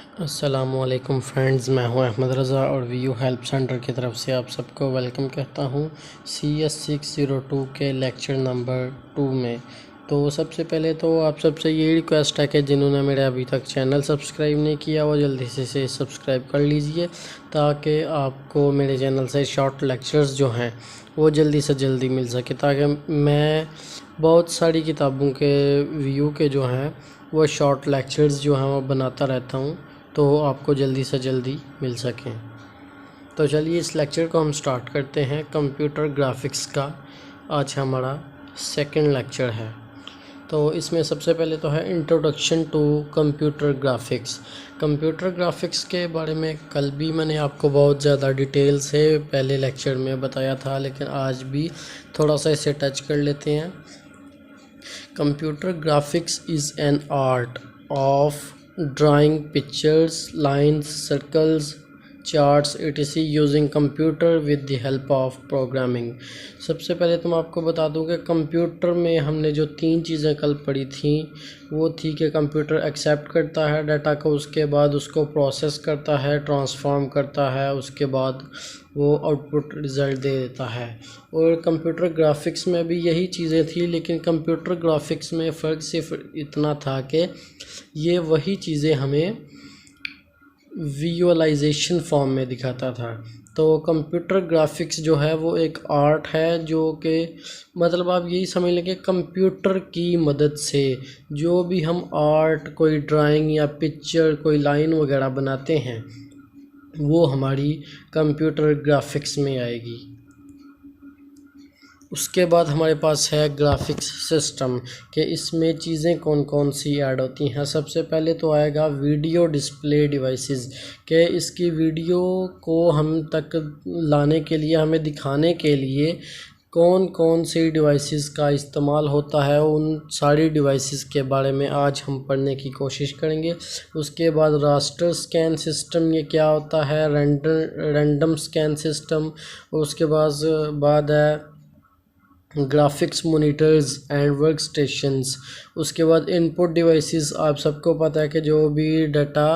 अस्सलामुअलैकुम फ्रेंड्स, मैं हूं अहमद रज़ा और वीयू हेल्प सेंटर की तरफ से आप सबको वेलकम कहता हूं CS602 के लेक्चर नंबर 2 में। तो सबसे पहले तो आप सबसे ये रिक्वेस्ट है कि जिन्होंने मेरे अभी तक चैनल सब्सक्राइब नहीं किया वो जल्दी से इसे सब्सक्राइब कर लीजिए ताकि आपको मेरे चैनल से शॉर्ट लेक्चर्स जो हैं वो जल्दी से जल्दी मिल सके, ताकि मैं बहुत सारी किताबों के व्यू के जो हैं वो शॉर्ट लेक्चर्स जो हैं वो बनाता रहता हूँ तो आपको जल्दी से जल्दी मिल सकें। तो चलिए इस लेक्चर को हम स्टार्ट करते हैं। कंप्यूटर ग्राफिक्स का आज हमारा सेकंड लेक्चर है। तो इसमें सबसे पहले तो है introduction to computer graphics. Computer graphics के बारे में कल भी मैंने आपको बहुत ज़्यादा डिटेल से पहले लेक्चर में बताया था, लेकिन आज भी थोड़ा सा इसे टच कर लेते हैं। Computer graphics is an art of drawing pictures, lines, circles, charts etc using computer with the help of programming। सबसे पहले तो मैं आपको बता दूं कि कंप्यूटर में हमने जो 3 चीज़ें कल पढ़ी थी वो थी कि कंप्यूटर एक्सेप्ट करता है डाटा को, उसके बाद उसको प्रोसेस करता है, ट्रांसफॉर्म करता है, उसके बाद वो आउटपुट रिज़ल्ट दे देता है। और कंप्यूटर ग्राफिक्स में भी यही चीज़ें थी, लेकिन कंप्यूटर ग्राफिक्स में फ़र्क सिर्फ इतना था कि ये वही चीज़ें हमें विजुअलाइजेशन फॉर्म में दिखाता था। तो कंप्यूटर ग्राफिक्स जो है वो एक आर्ट है जो कि मतलब आप यही समझ लें कि कंप्यूटर की मदद से जो भी हम आर्ट, कोई ड्राइंग या पिक्चर, कोई लाइन वगैरह बनाते हैं वो हमारी कंप्यूटर ग्राफिक्स में आएगी। उसके बाद हमारे पास है ग्राफिक्स सिस्टम कि इसमें चीज़ें कौन कौन सी ऐड होती हैं। सबसे पहले तो आएगा वीडियो डिस्प्ले डिवाइसेस कि इसकी वीडियो को हम तक लाने के लिए, हमें दिखाने के लिए कौन कौन सी डिवाइसेस का इस्तेमाल होता है, उन सारी डिवाइसेस के बारे में आज हम पढ़ने की कोशिश करेंगे। उसके बाद रास्टर स्कैन सिस्टम, ये क्या होता है, रैंडम स्कैन सिस्टम। उसके बाद है graphics monitors and work stations. उसके बाद इनपुट डिवाइसेस, आप सबको पता है कि जो भी डाटा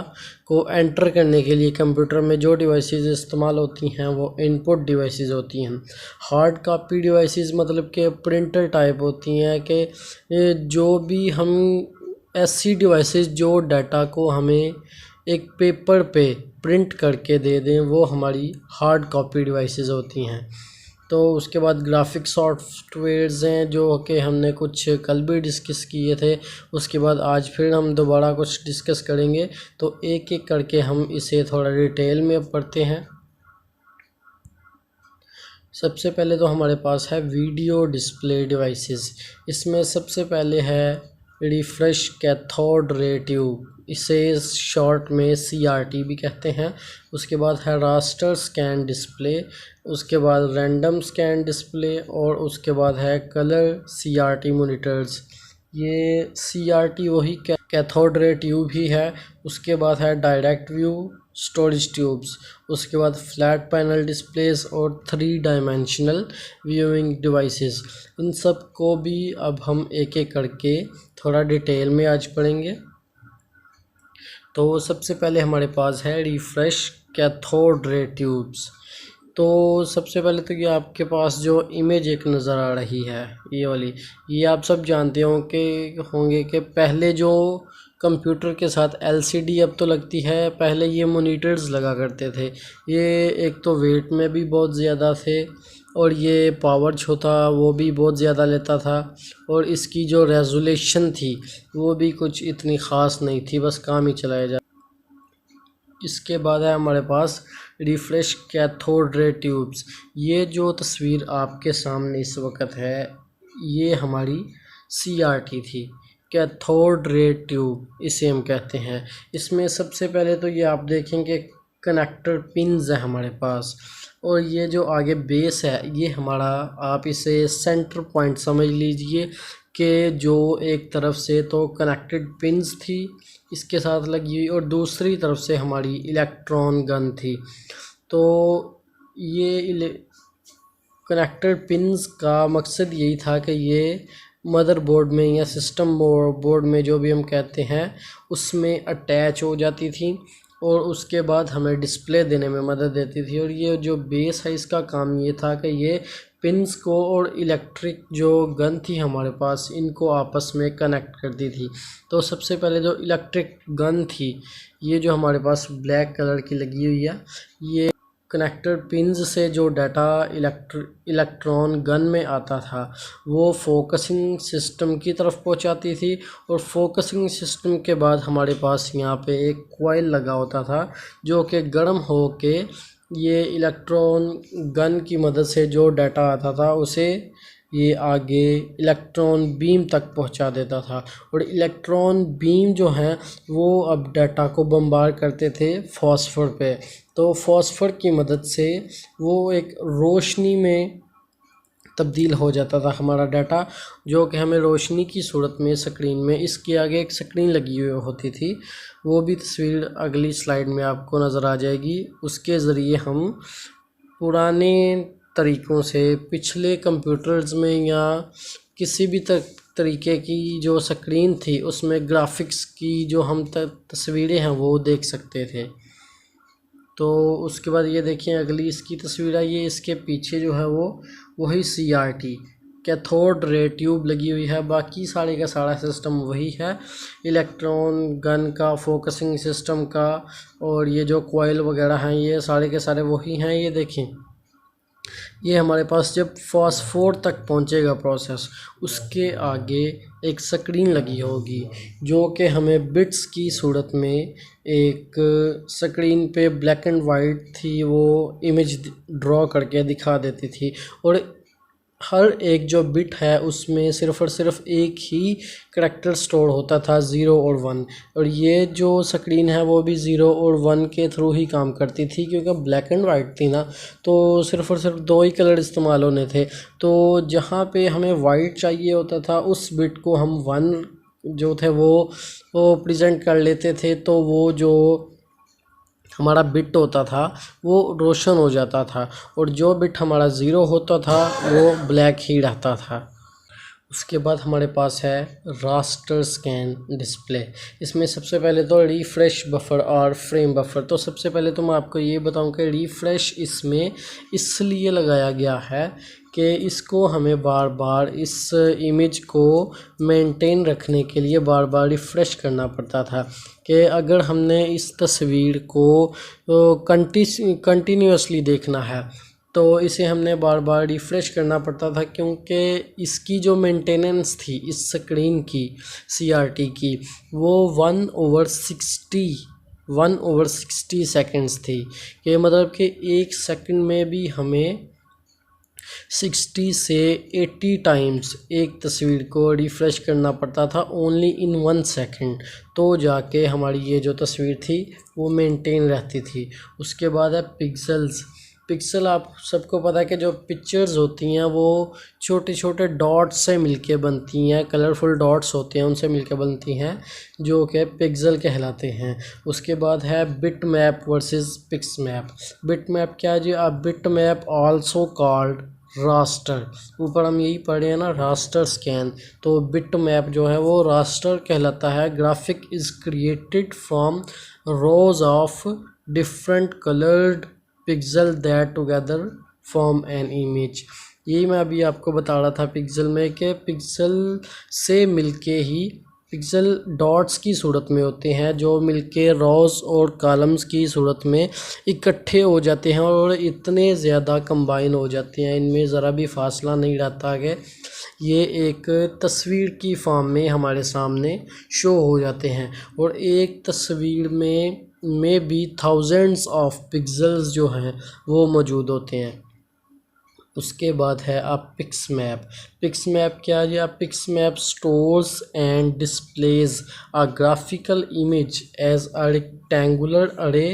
को एंटर करने के लिए कंप्यूटर में जो डिवाइसेस इस्तेमाल होती हैं वो इनपुट डिवाइसेस होती हैं। हार्ड कॉपी डिवाइसेस मतलब कि प्रिंटर टाइप होती हैं कि जो भी हम ऐसी डिवाइसेस जो डाटा को हमें एक पेपर पे प्रिंट करके दे दें वो हमारी हार्ड कॉपी डिवाइसेस होती हैं। तो उसके बाद ग्राफिक सॉफ्टवेयर्स हैं जो कि हमने कुछ कल भी डिस्कस किए थे। उसके बाद आज फिर हम दोबारा कुछ डिस्कस करेंगे, तो एक एक करके हम इसे थोड़ा डिटेल में पढ़ते हैं। सबसे पहले तो हमारे पास है वीडियो डिस्प्ले डिवाइसेस। इसमें सबसे पहले है रिफ्रेश कैथोड रे ट्यूब, इसे शॉर्ट में CRT भी कहते हैं। उसके बाद है रास्टर स्कैन डिस्प्ले, उसके बाद रैंडम स्कैन डिस्प्ले और उसके बाद है कलर CRT मॉनिटर्स। ये CRT वही कैथोड रे ट्यूब ही है। उसके बाद है डायरेक्ट व्यू स्टोरेज ट्यूब्स। उसके बाद फ्लैट पैनल डिस्प्लेस और 3 डायमेंशनल व्यूइंग डिवाइसेस। इन सब को भी अब हम एक एक करके थोड़ा डिटेल में आज पढ़ेंगे। तो सबसे पहले हमारे पास है रिफ्रेश कैथोड रे ट्यूब्स। तो सबसे पहले तो ये आपके पास जो इमेज एक नज़र आ रही है ये वाली, ये आप सब जानते होंगे कि पहले जो कंप्यूटर के साथ LCD अब तो लगती है, पहले ये मॉनिटर्स लगा करते थे। ये एक तो वेट में भी बहुत ज़्यादा थे और ये पावर जो था वो भी बहुत ज़्यादा लेता था, और इसकी जो रेजोल्यूशन थी वो भी कुछ इतनी ख़ास नहीं थी, बस काम ही चलाया जा। इसके बाद है हमारे पास रिफ्रेश कैथोड रे ट्यूब्स। ये जो तस्वीर आपके सामने इस वक्त है ये हमारी CRT थी, कैथोड रे ट्यूब इसे हम कहते हैं। इसमें सबसे पहले तो ये आप देखेंगे कनेक्टर पिन्स है हमारे पास, और ये जो आगे बेस है ये हमारा, आप इसे सेंटर पॉइंट समझ लीजिए कि जो एक तरफ से तो कनेक्टेड पिन्स थी इसके साथ लगी हुई और दूसरी तरफ से हमारी इलेक्ट्रॉन गन थी। तो ये कनेक्टेड पिन्स का मकसद यही था कि ये मदरबोर्ड में या सिस्टम बोर्ड में, जो भी हम कहते हैं, उसमें अटैच हो जाती थी और उसके बाद हमें डिस्प्ले देने में मदद देती थी। और ये जो बेस है इसका काम ये था कि ये पिंस को और इलेक्ट्रिक जो गन थी हमारे पास, इनको आपस में कनेक्ट करती थी। तो सबसे पहले जो इलेक्ट्रिक गन थी, ये जो हमारे पास ब्लैक कलर की लगी हुई है, ये कनेक्टर पिंस से जो डाटा इलेक्ट्रॉन गन में आता था वो फोकसिंग सिस्टम की तरफ पहुंचाती थी। और फोकसिंग सिस्टम के बाद हमारे पास यहाँ पे एक कॉइल लगा होता था जो कि गर्म हो के ये इलेक्ट्रॉन गन की मदद से जो डाटा आता था उसे ये आगे इलेक्ट्रॉन बीम तक पहुंचा देता था। और इलेक्ट्रॉन बीम जो हैं वो अब डाटा को बम्बार करते थे फॉस्फर पे। तो फॉस्फर की मदद से वो एक रोशनी में तब्दील हो जाता था हमारा डाटा, जो कि हमें रोशनी की सूरत में स्क्रीन में, इसके आगे एक स्क्रीन लगी हुई होती थी। वो भी तस्वीर अगली स्लाइड में आपको नज़र आ जाएगी। उसके ज़रिए हम पुराने तरीक़ों से पिछले कंप्यूटर्स में या किसी भी तरीके की जो स्क्रीन थी उसमें ग्राफिक्स की जो हम तस्वीरें हैं वो देख सकते थे। तो उसके बाद ये देखिए अगली इसकी तस्वीर है, ये इसके पीछे जो है वो वही CRT कैथोड रे ट्यूब लगी हुई है। बाकी सारे का सारा सिस्टम वही है, इलेक्ट्रॉन गन का, फोकसिंग सिस्टम का, और ये जो कॉइल वगैरह हैं ये सारे के सारे वही हैं। ये देखें, ये हमारे पास जब फॉस्फोर तक पहुंचेगा प्रोसेस, उसके आगे एक स्क्रीन लगी होगी जो कि हमें बिट्स की सूरत में एक स्क्रीन पे ब्लैक एंड वाइट थी वो इमेज ड्रॉ करके दिखा देती थी। और हर एक जो बिट है उसमें सिर्फ़ और सिर्फ एक ही करैक्टर स्टोर होता था, 0 और 1। और ये जो स्क्रीन है वो भी 0 और 1 के थ्रू ही काम करती थी, क्योंकि ब्लैक एंड वाइट थी ना, तो सिर्फ़ और सिर्फ 2 ही कलर इस्तेमाल होने थे। तो जहाँ पे हमें वाइट चाहिए होता था उस बिट को हम 1 जो थे वो प्रेजेंट कर लेते थे, तो वो जो हमारा बिट होता था वो रोशन हो जाता था, और जो बिट हमारा 0 होता था वो ब्लैक ही रहता था। उसके बाद हमारे पास है रास्टर स्कैन डिस्प्ले। इसमें सबसे पहले तो रिफ़्रेश बफर और फ्रेम बफर। तो सबसे पहले तो मैं आपको ये बताऊं कि रिफ़्रेश इसमें इसलिए लगाया गया है कि इसको हमें बार बार इस इमेज को मेंटेन रखने के लिए बार बार रिफ़्रेश करना पड़ता था। कि अगर हमने इस तस्वीर को कंटिन्यूसली देखना है तो इसे हमने बार बार रिफ़्रेश करना पड़ता था, क्योंकि इसकी जो मेंटेनेंस थी इस स्क्रीन की, CRT की, वो 1/60 सेकंड्स थी। कि मतलब कि एक सेकंड में भी हमें 60 से 80 टाइम्स एक तस्वीर को रिफ़्रेश करना पड़ता था, ओनली इन 1 सेकंड, तो जाके हमारी ये जो तस्वीर थी वो मेंटेन रहती थी। उसके बाद है पिक्सल्स। पिक्सल आप सबको पता है कि जो पिक्चर्स होती हैं वो छोटे छोटे डॉट्स से मिलके बनती हैं, कलरफुल डॉट्स होते हैं उनसे मिलके बनती हैं, जो कि पिक्सल कहलाते हैं। उसके बाद है bitmap versus pixmap. Bitmap क्या है जी? Bitmap also called raster. ऊपर हम यही पढ़े हैं ना, रास्टर स्कैन। तो बिट मैप जो है वो रास्टर कहलाता है। Graphic is created from rows of different coloured pixel that together form an image. यही मैं अभी आपको बता रहा था पिक्सल में, कि पिक्सल से मिलके ही पिक्सल डॉट्स की सूरत में होते हैं जो मिलके रॉज और कॉलम्स की सूरत में इकट्ठे हो जाते हैं और इतने ज़्यादा कंबाइन हो जाते हैं, इनमें ज़रा भी फासला नहीं रहता कि ये एक तस्वीर की फॉर्म में हमारे सामने शो हो जाते हैं। और एक तस्वीर में भी थाउजेंड्स ऑफ पिक्सल्स जो हैं वो मौजूद होते हैं। उसके बाद है आप पिक्स मैप। पिक्स मैप क्या है? आप pixmap stores and displays a graphical image as a rectangular array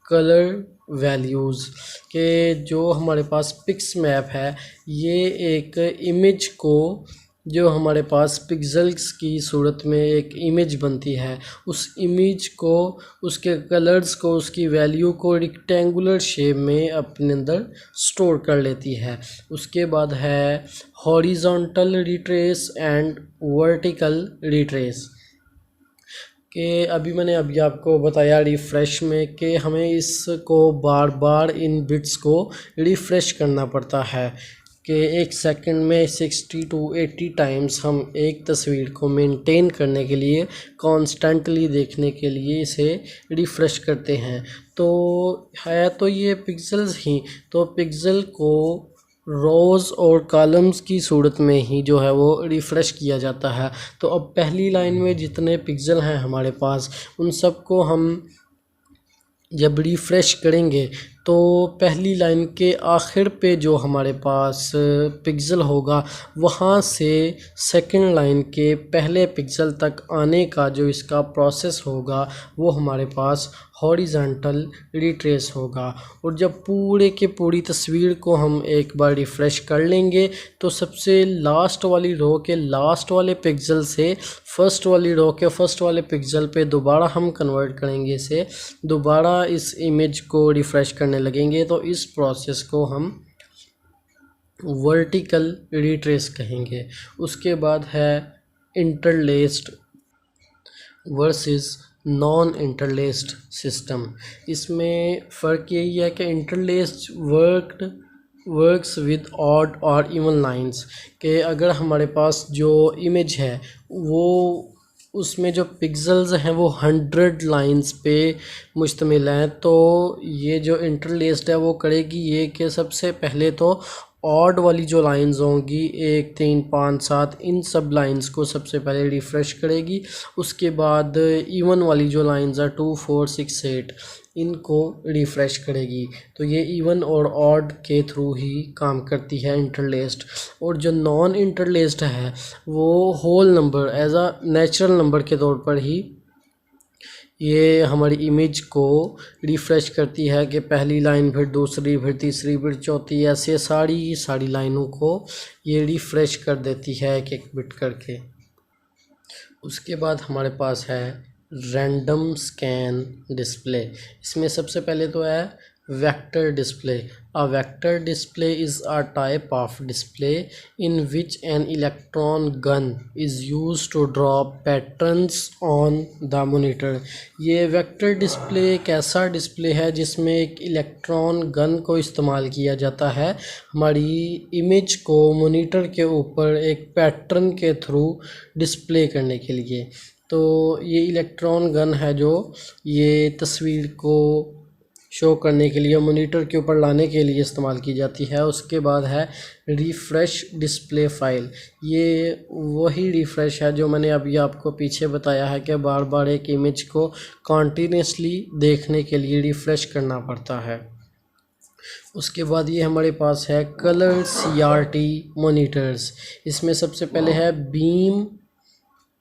colour values. के जो हमारे पास पिक्स मैप है ये एक इमेज को जो हमारे पास पिक्सेल्स की सूरत में एक इमेज बनती है, उस इमेज को, उसके कलर्स को, उसकी वैल्यू को रेक्टेंगुलर शेप में अपने अंदर स्टोर कर लेती है। उसके बाद है horizontal retrace and vertical retrace कि अभी आपको बताया रिफ़्रेश में कि हमें इसको बार बार इन बिट्स को रिफ़्रेश करना पड़ता है कि एक सेकंड में 60 to 80 टाइम्स हम एक तस्वीर को मेंटेन करने के लिए, कॉन्स्टेंटली देखने के लिए इसे रिफ़्रेश करते हैं। तो है तो ये पिक्सेल्स ही, तो पिक्सल को रोज़ और कॉलम्स की सूरत में ही जो है वो रिफ़्रेश किया जाता है। तो अब पहली लाइन में जितने पिक्सल हैं हमारे पास, उन सब को हम जब रिफ़्रेश करेंगे तो पहली लाइन के आखिर पे जो हमारे पास पिक्सल होगा, वहाँ से सेकंड लाइन के पहले पिक्सल तक आने का जो इसका प्रोसेस होगा, वो हमारे पास हॉरिजॉन्टल रिट्रेस होगा। और जब पूरे के पूरी तस्वीर को हम एक बार रिफ़्रेश कर लेंगे तो सबसे लास्ट वाली रो के लास्ट वाले पिक्सल से फर्स्ट वाली रो के फर्स्ट वाले पिक्सल पे दोबारा हम कन्वर्ट करेंगे इसे, दोबारा इस इमेज को रिफ़्रेश करने लगेंगे। तो इस प्रोसेस को हम वर्टिकल रिट्रेस कहेंगे। उसके बाद है interlaced versus non interlaced system. इसमें फ़र्क यही है कि इंटरलेस्ड वर्क्स विद ऑड और इवन लाइंस, कि अगर हमारे पास जो इमेज है वो उसमें जो पिक्सेल्स हैं वो 100 लाइंस पे मुश्तमिल हैं, तो ये जो इंटरलेस्ड है वो करेगी ये कि सबसे पहले तो ऑड वाली जो लाइंस होंगी 1 3 5 7, इन सब लाइंस को सबसे पहले रिफ़्रेश करेगी। उसके बाद इवन वाली जो लाइंस है 2 4 6 8, इनको रिफ़्रेश करेगी। तो ये इवन और ऑड के थ्रू ही काम करती है इंटरलेस्ड। और जो नॉन इंटरलेस्ड है वो whole number as a natural number के तौर पर ही ये हमारी इमेज को रिफ़्रेश करती है कि पहली लाइन, फिर दूसरी, फिर तीसरी, फिर चौथी, ऐसे सारी लाइनों को ये रिफ़्रेश कर देती है एक एक बिट करके। उसके बाद हमारे पास है रैंडम स्कैन डिस्प्ले। इसमें सबसे पहले तो है vector display. A vector display is a type of display in which an electron gun is use to draw patterns on the monitor. ये वेक्टर डिस्प्ले एक ऐसा डिस्प्ले है जिसमें एक इलेक्ट्रॉन गन को इस्तेमाल किया जाता है हमारी इमेज को मॉनिटर के ऊपर एक पैटर्न के थ्रू डिस्प्ले करने के लिए। तो ये इलेक्ट्रॉन गन है जो ये तस्वीर को शो करने के लिए, मॉनिटर के ऊपर लाने के लिए इस्तेमाल की जाती है। उसके बाद है रिफ़्रेश डिस्प्ले फ़ाइल। ये वही रिफ़्रेश है जो मैंने अभी आपको पीछे बताया है कि बार बार एक इमेज को कॉन्टीन्यूसली देखने के लिए रिफ़्रेश करना पड़ता है। उसके बाद ये हमारे पास है कलर CRT मॉनिटर्स। इसमें सबसे पहले है बीम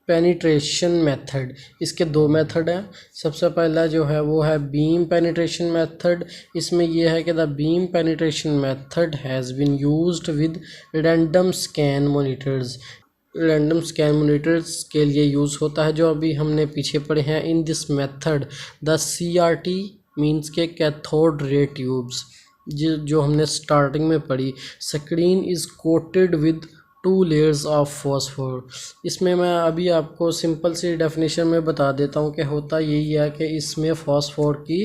पेनिट्रेशन मेथड। इसके दो मेथड हैं। सबसे पहला जो है वो है बीम पेनिट्रेशन मेथड। इसमें यह है कि the beam penetration method has been used with random scan monitors. Random scan monitors के लिए यूज़ होता है जो अभी हमने पीछे पढ़े हैं। In this method the CRT means के कैथोड रे ट्यूब्स, जो हमने स्टार्टिंग में पढ़ी, screen is coated with 2 layers of phosphor. इसमें मैं अभी आपको सिंपल सी डेफिनेशन में बता देता हूँ कि होता यही है कि इसमें फॉस्फोर की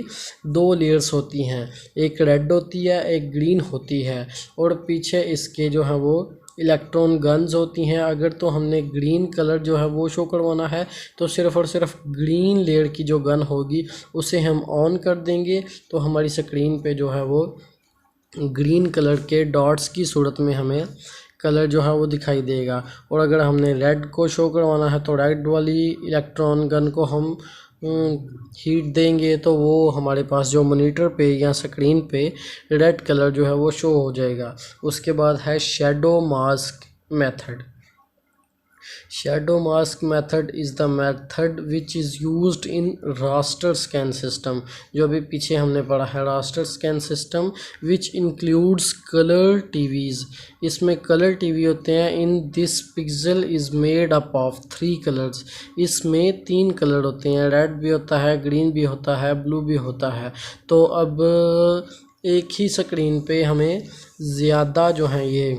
2 लेयर्स होती हैं, एक रेड होती है, एक ग्रीन होती है, और पीछे इसके जो है वो इलेक्ट्रॉन गन्स होती हैं। अगर तो हमने ग्रीन कलर जो है वो शो करवाना है तो सिर्फ़ और सिर्फ ग्रीन लेयर की जो गन होगी उसे हम ऑन कर देंगे, तो हमारी स्क्रीन पे जो है वो ग्रीन कलर के डॉट्स की सूरत में हमें कलर जो है वो दिखाई देगा। और अगर हमने रेड को शो करवाना है तो रेड वाली इलेक्ट्रॉन गन को हम हीट देंगे, तो वो हमारे पास जो मॉनिटर पे या स्क्रीन पे रेड कलर जो है वो शो हो जाएगा। उसके बाद है shadow mask method. Shadow mask method is the method which is used in raster scan system। जो अभी पीछे हमने पढ़ा है raster scan system which includes color TVs। इसमें कलर टीवी होते हैं। in this pixel is made up of 3 colors। इसमें 3 कलर होते हैं, रेड भी होता है, ग्रीन भी होता है, ब्लू भी होता है। तो अब एक ही स्क्रीन पे हमें ज़्यादा जो है ये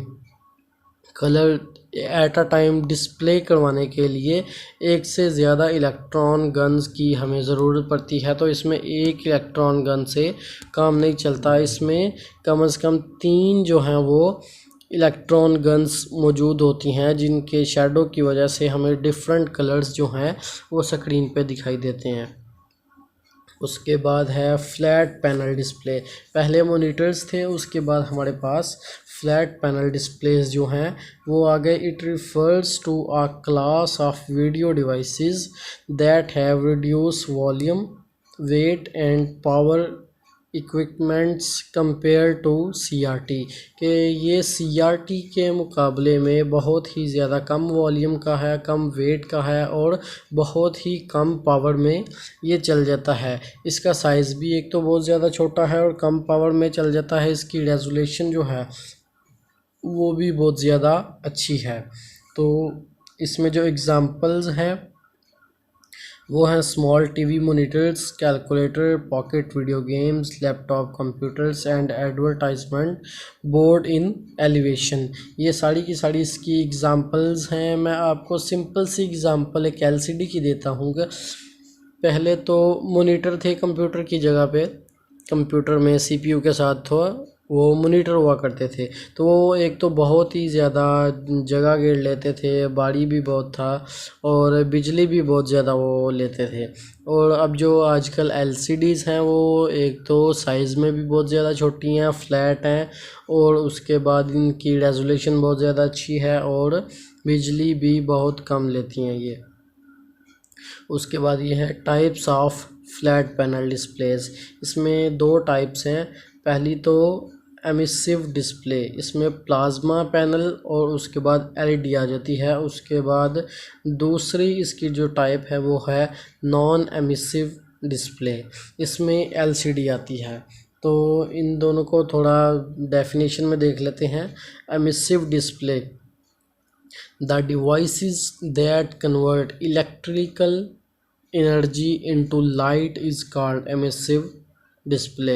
colour at a time display करवाने के लिए एक से ज़्यादा इलेक्ट्रॉन गन्स की हमें ज़रूरत पड़ती है। तो इसमें एक इलेक्ट्रॉन गन से काम नहीं चलता। इसमें कम से कम 3 जो हैं वो इलेक्ट्रॉन गन्स मौजूद होती हैं, जिनके शैडो की वजह से हमें डिफरेंट कलर्स जो हैं वो स्क्रीन पे दिखाई देते हैं। उसके बाद है फ्लैट पैनल डिस्प्ले। पहले मॉनिटर्स थे, उसके बाद हमारे पास फ्लैट पैनल डिस्प्लेस जो हैं वो आ गए। It refers to a class of video devices that have reduce volume, weight and power equipments compare to CRT। कि ये CRT के मुकाबले में बहुत ही ज़्यादा कम वॉल्यूम का है, कम वेट का है और बहुत ही कम पावर में ये चल जाता है। इसका साइज़ भी एक तो बहुत ज़्यादा छोटा है और कम पावर में चल जाता है। इसकी रेजोल्यूशन जो है वो भी बहुत ज़्यादा अच्छी है। तो इसमें जो एग्ज़ाम्पल्स हैं वो हैं small TV monitors, calculator, pocket video games, laptop computers and advertisement board in elevation. ये सारी की सारी इसकी एग्ज़ाम्पल्स हैं। मैं आपको सिंपल सी एग्ज़ाम्पल एक LCD की देता हूँ। पहले तो मॉनिटर थे कंप्यूटर की जगह पे, कंप्यूटर में CPU के साथ वो मॉनिटर हुआ करते थे। तो वो एक तो बहुत ही ज़्यादा जगह घेर लेते थे, भारी भी बहुत था और बिजली भी बहुत ज़्यादा वो लेते थे। और अब जो आजकल LCDs हैं वो एक तो साइज़ में भी बहुत ज़्यादा छोटी हैं, फ्लैट हैं और उसके बाद इनकी रेजोल्यूशन बहुत ज़्यादा अच्छी है और बिजली भी बहुत कम लेती हैं ये। उसके बाद ये है types of flat panel displace. इसमें 2 टाइप्स हैं। पहली तो एमिसिव डिस्प्ले, इसमें प्लाज्मा पैनल और उसके बाद LED आ जाती है। उसके बाद दूसरी इसकी जो टाइप है वो है नॉन एमिसिव डिस्प्ले, इसमें LCD आती है। तो इन दोनों को थोड़ा डेफिनेशन में देख लेते हैं। Emissive display, the devices that convert electrical energy into light is called emissive display.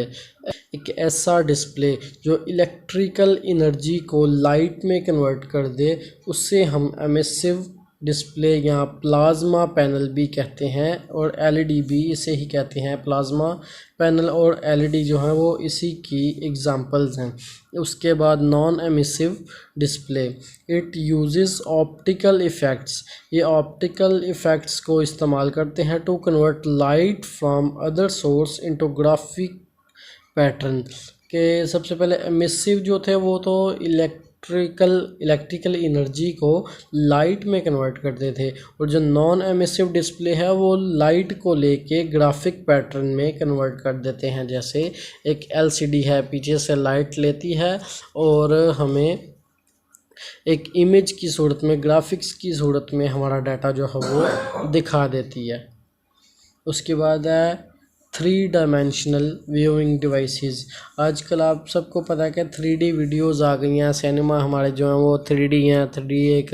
एक ऐसा डिस्प्ले जो इलेक्ट्रिकल एनर्जी को लाइट में कन्वर्ट कर दे उससे हम एमिसिव डिस्प्ले या प्लाज्मा पैनल भी कहते हैं और LED भी इसे ही कहते हैं। प्लाज्मा पैनल और LED जो हैं वो इसी की एग्जांपल्स हैं। उसके बाद non emissive display, it uses optical effects. ये ऑप्टिकल इफ़ेक्ट्स को इस्तेमाल करते हैं to convert light from other source into graphic pattern. के सबसे पहले एमिसिव जो थे वो तो इलेक्ट्रिकल एनर्जी को लाइट में कन्वर्ट करते थे और जो नॉन एमिसिव डिस्प्ले है वो लाइट को लेके ग्राफिक पैटर्न में कन्वर्ट कर देते हैं। जैसे एक LCD है, पीछे से लाइट लेती है और हमें एक इमेज की सूरत में, ग्राफिक्स की सूरत में हमारा डाटा जो है वो दिखा देती है। उसके बाद है 3 डायमेंशनल व्यूइंग डिवाइसेस। आजकल आप सबको पता है कि 3D वीडियोस आ गई हैं। सिनेमा हमारे जो हैं वो 3D हैं। 3D एक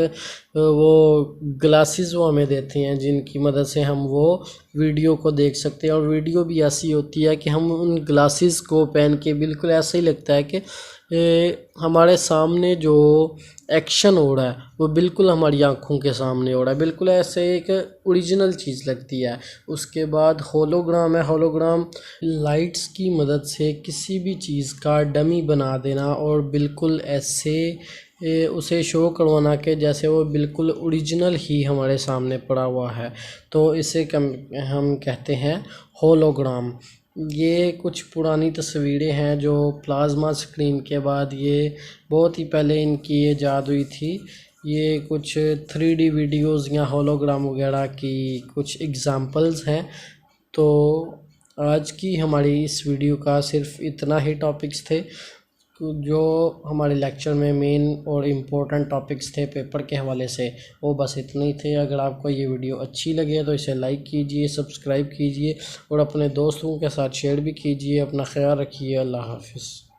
वो ग्लासेस वो हमें देते हैं जिनकी मदद से हम वो वीडियो को देख सकते हैं और वीडियो भी ऐसी होती है कि हम उन ग्लासेस को पहन के बिल्कुल ऐसा ही लगता है कि हमारे सामने जो एक्शन हो रहा है वो बिल्कुल हमारी आंखों के सामने हो रहा है, बिल्कुल ऐसे एक ओरिजिनल चीज़ लगती है। उसके बाद होलोग्राम है। होलोग्राम लाइट्स की मदद से किसी भी चीज़ का डमी बना देना और बिल्कुल ऐसे उसे शो करवाना कि जैसे वो बिल्कुल ओरिजिनल ही हमारे सामने पड़ा हुआ है। तो इसे हम कहते हैं होलोग्राम। ये कुछ पुरानी तस्वीरें हैं जो प्लाज्मा स्क्रीन के बाद ये बहुत ही पहले इनकी ईजाद हुई थी। ये कुछ 3D वीडियोस या होलोग्राम वगैरह की कुछ एग्जांपल्स हैं। तो आज की हमारी इस वीडियो का सिर्फ इतना ही टॉपिक्स थे। जो हमारे लेक्चर में मेन और इम्पोर्टेंट टॉपिक्स थे पेपर के हवाले से वो बस इतने ही थे। अगर आपको ये वीडियो अच्छी लगे तो इसे लाइक कीजिए, सब्सक्राइब कीजिए और अपने दोस्तों के साथ शेयर भी कीजिए। अपना ख्याल रखिए। अल्लाह हाफिज़।